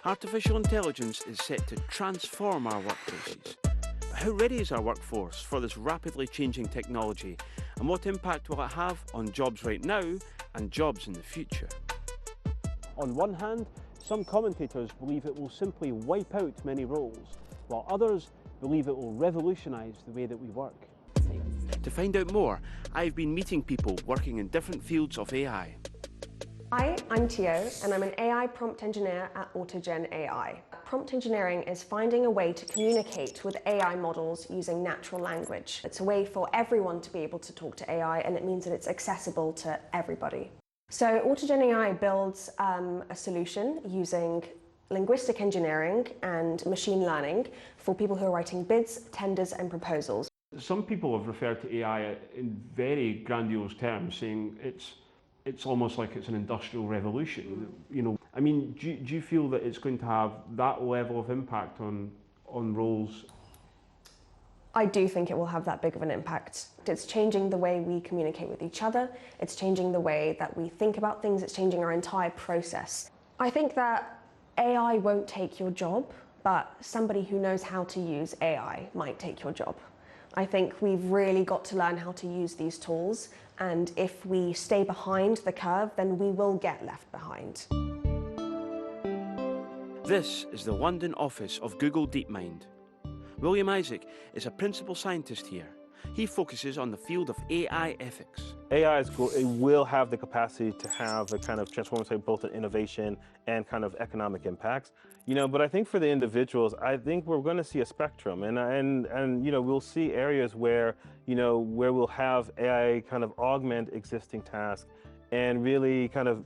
Artificial intelligence is set to transform our workplaces. But how ready is our workforce for this rapidly changing technology, and what impact will it have on jobs right now and jobs in the future? On one hand, some commentators believe it will simply wipe out many roles, while others believe it will revolutionise the way that we work. To find out more, I've been meeting people working in different fields of AI. Hi, I'm Tio, and I'm an AI prompt engineer at AutoGen AI. Prompt engineering is finding a way to communicate with AI models using natural language. It's a way for everyone to be able to talk to AI, and it means that it's accessible to everybody. So AutoGen AI builds a solution using linguistic engineering and machine learning for people who are writing bids, tenders, and proposals. Some people have referred to AI in very grandiose terms, saying it's almost like it's an industrial revolution. You know, I mean, do you feel that it's going to have that level of impact on roles? I do think it will have that big of an impact. It's changing the way we communicate with each other. It's changing the way that we think about things. It's changing our entire process. I think that AI won't take your job, but somebody who knows how to use AI might take your job. I think we've really got to learn how to use these tools, and if we stay behind the curve, then we will get left behind. This is the London office of Google DeepMind. William Isaac is a principal scientist here. He focuses on the field of AI ethics. AI will have the capacity to have a kind of transformative both in innovation and kind of economic impacts. You know, but I think for the individuals, I think we're going to see a spectrum, and you know, we'll see areas where where we'll have AI kind of augment existing tasks and really kind of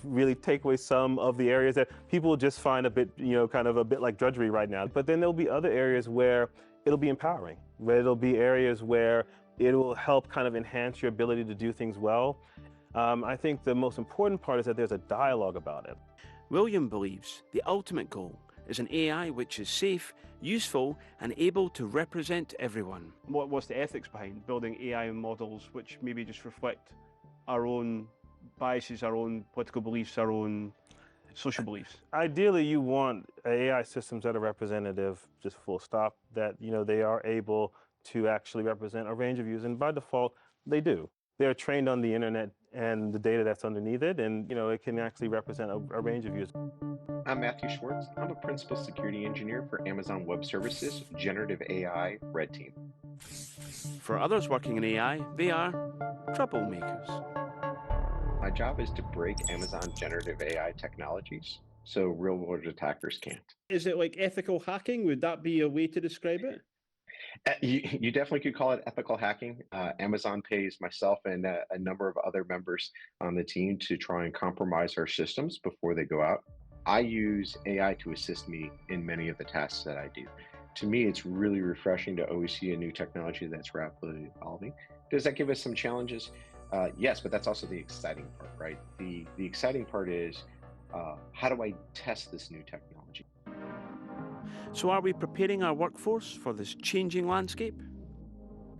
really take away some of the areas that people just find a bit kind of a bit like drudgery right now. But then there'll be other areas where it'll be empowering, where it'll be areas where it will help kind of enhance your ability to do things well. I think the most important part is that there's a dialogue about it. William believes the ultimate goal is an AI which is safe, useful, and able to represent everyone. What's the ethics behind building AI models which maybe just reflect our own biases, our own political beliefs, our own social beliefs? Ideally, you want AI systems that are representative, just full stop, that they are able to actually represent a range of views, and by default, they do. They're trained on the internet and the data that's underneath it, and it can actually represent a range of views. I'm Matthew Schwartz. I'm a principal security engineer for Amazon Web Services Generative AI Red Team. For others working in AI, they are troublemakers. My job is to break Amazon generative AI technologies so real-world attackers can't. Is it like ethical hacking? Would that be a way to describe it? You definitely could call it ethical hacking. Amazon pays myself and a number of other members on the team to try and compromise our systems before they go out. I use AI to assist me in many of the tasks that I do. To me, it's really refreshing to always see a new technology that's rapidly evolving. Does that give us some challenges? Yes, but that's also the exciting part, right? The exciting part is, how do I test this new technology? So are we preparing our workforce for this changing landscape?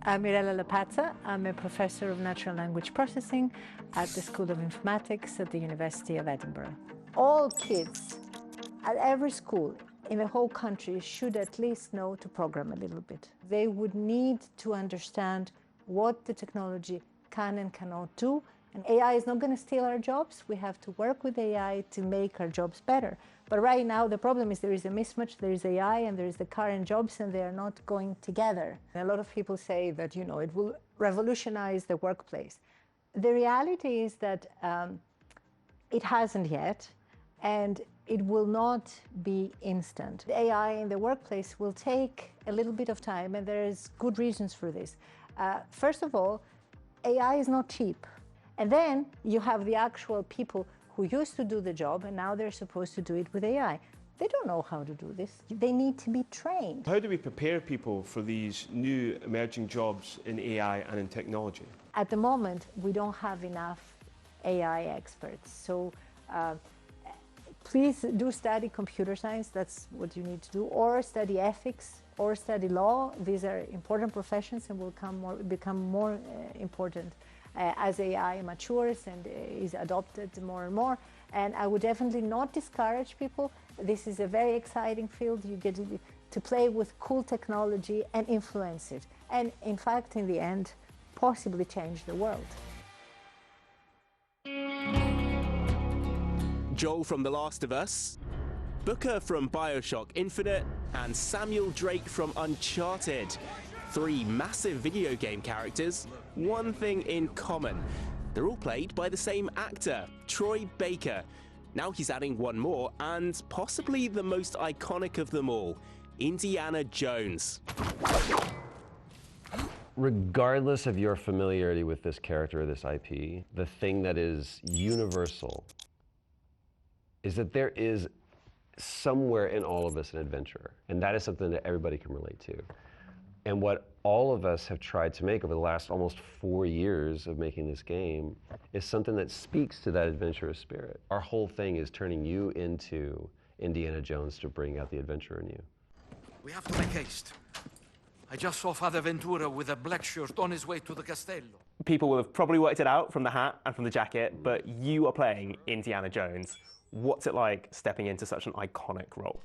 I'm Mirella Lapazza. I'm a professor of natural language processing at the School of Informatics at the University of Edinburgh. All kids at every school in the whole country should at least know to program a little bit. They would need to understand what the technology can and cannot do. And AI is not going to steal our jobs. We have to work with AI to make our jobs better. But right now, the problem is there is a mismatch. There is AI and there is the current jobs, and they are not going together. And a lot of people say that, it will revolutionize the workplace. The reality is that it hasn't yet, and it will not be instant. The AI in the workplace will take a little bit of time, and there is good reasons for this. First of all, AI is not cheap. And then you have the actual people who used to do the job, and now they're supposed to do it with AI. They don't know how to do this. They need to be trained. How do we prepare people for these new emerging jobs in AI and in technology? At the moment, we don't have enough AI experts. So please do study computer science. That's what you need to do. Or study ethics, or study law. These are important professions and will become more important. as AI matures and is adopted more and more. And I would definitely not discourage people. This is a very exciting field. You get to play with cool technology and influence it. And in fact, in the end, possibly change the world. Joel from The Last of Us, Booker from BioShock Infinite, and Samuel Drake from Uncharted. 3 massive video game characters, one thing in common. They're all played by the same actor, Troy Baker. Now he's adding one more, and possibly the most iconic of them all, Indiana Jones. Regardless of your familiarity with this character or this IP, the thing that is universal is that there is somewhere in all of us an adventurer, and that is something that everybody can relate to. And what all of us have tried to make over the last almost 4 years of making this game is something that speaks to that adventurous spirit. Our whole thing is turning you into Indiana Jones to bring out the adventurer in you. We have to make haste. I just saw Father Ventura with a black shirt on his way to the Castello. People will have probably worked it out from the hat and from the jacket, but you are playing Indiana Jones. What's it like stepping into such an iconic role?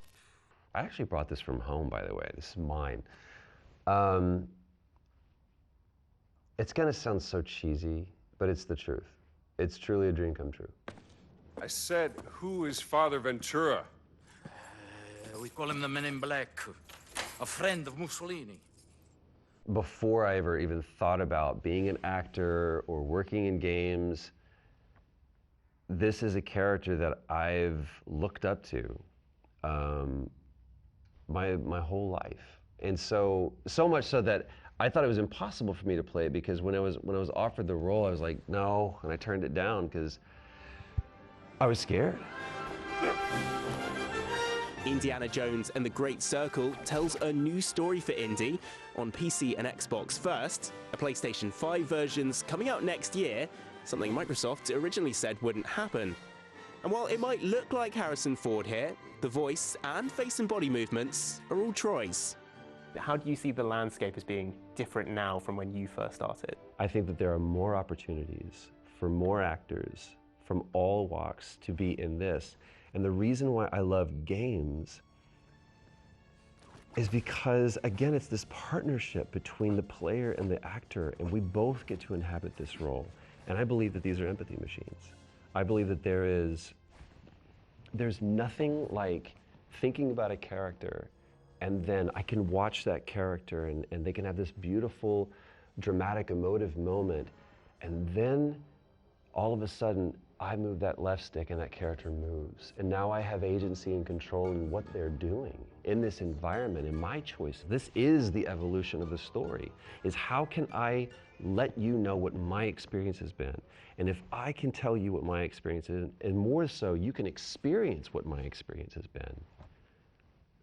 I actually brought this from home, by the way. This is mine. It's gonna sound so cheesy, but it's the truth. It's truly a dream come true. I said, who is Father Ventura? We call him the Men in Black, a friend of Mussolini. Before I ever even thought about being an actor or working in games, this is a character that I've looked up to my whole life. And so much so that I thought it was impossible for me to play it, because when I was offered the role, I was like, no, and I turned it down because I was scared. Indiana Jones and the Great Circle tells a new story for Indy on PC and Xbox first, a PlayStation 5 version's coming out next year, something Microsoft originally said wouldn't happen. And while it might look like Harrison Ford here, the voice and face and body movements are all Troy's. How do you see the landscape as being different now from when you first started? I think that there are more opportunities for more actors from all walks to be in this. And the reason why I love games is because, again, it's this partnership between the player and the actor, and we both get to inhabit this role. And I believe that these are empathy machines. I believe that there's nothing like thinking about a character, and then I can watch that character and they can have this beautiful, dramatic, emotive moment, and then all of a sudden, I move that left stick and that character moves. And now I have agency and control in what they're doing in this environment, in my choice. This is the evolution of the story, is how can I let you know what my experience has been? And if I can tell you what my experience is, and more so, you can experience what my experience has been,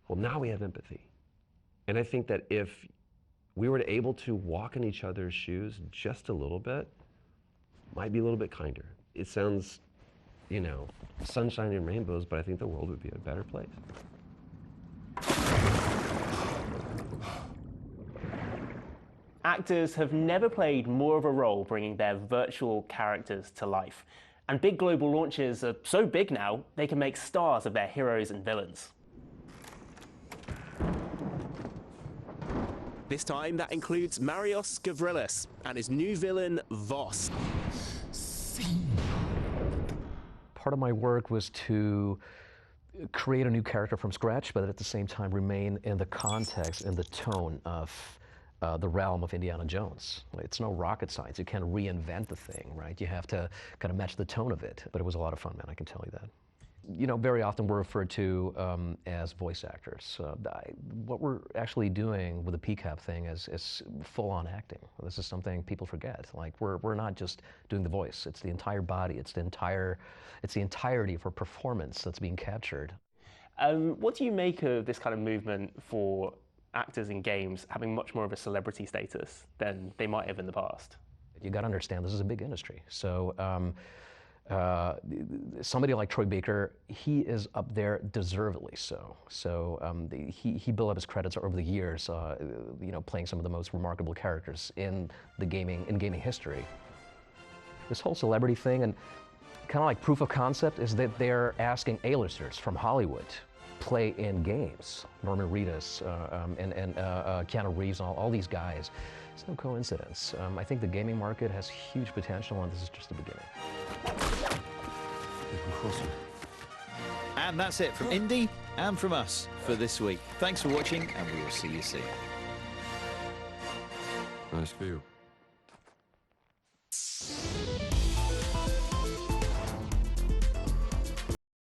well, now we have empathy. And I think that if we were able to walk in each other's shoes just a little bit, might be a little bit kinder. It sounds, you know, sunshine and rainbows, but I think the world would be a better place. Actors have never played more of a role bringing their virtual characters to life. And big global launches are so big now, they can make stars of their heroes and villains. This time, that includes Marios Gavrilis and his new villain, Voss. Part of my work was to create a new character from scratch, but at the same time remain in the context and the tone of the realm of Indiana Jones. It's no rocket science. You can't reinvent the thing, right? You have to kind of match the tone of it. But it was a lot of fun, man, I can tell you that. You know, very often we're referred to as voice actors. What we're actually doing with the PCAP thing is full-on acting. This is something people forget. Like, we're not just doing the voice. It's the entire body. It's the entirety of our performance that's being captured. What do you make of this kind of movement for actors in games having much more of a celebrity status than they might have in the past? You got to understand, this is a big industry. So. Somebody like Troy Baker, he is up there deservedly so. He built up his credits over the years, you know, playing some of the most remarkable characters in gaming history. this whole celebrity thing, and kind of like proof of concept is that they're asking A-listers from Hollywood play in games. Norman Reedus and Keanu Reeves and all these guys. It's no coincidence. I think the gaming market has huge potential, and this is just the beginning. And that's it from Indy and from us for this week. Thanks for watching, and we will see you soon. Nice view.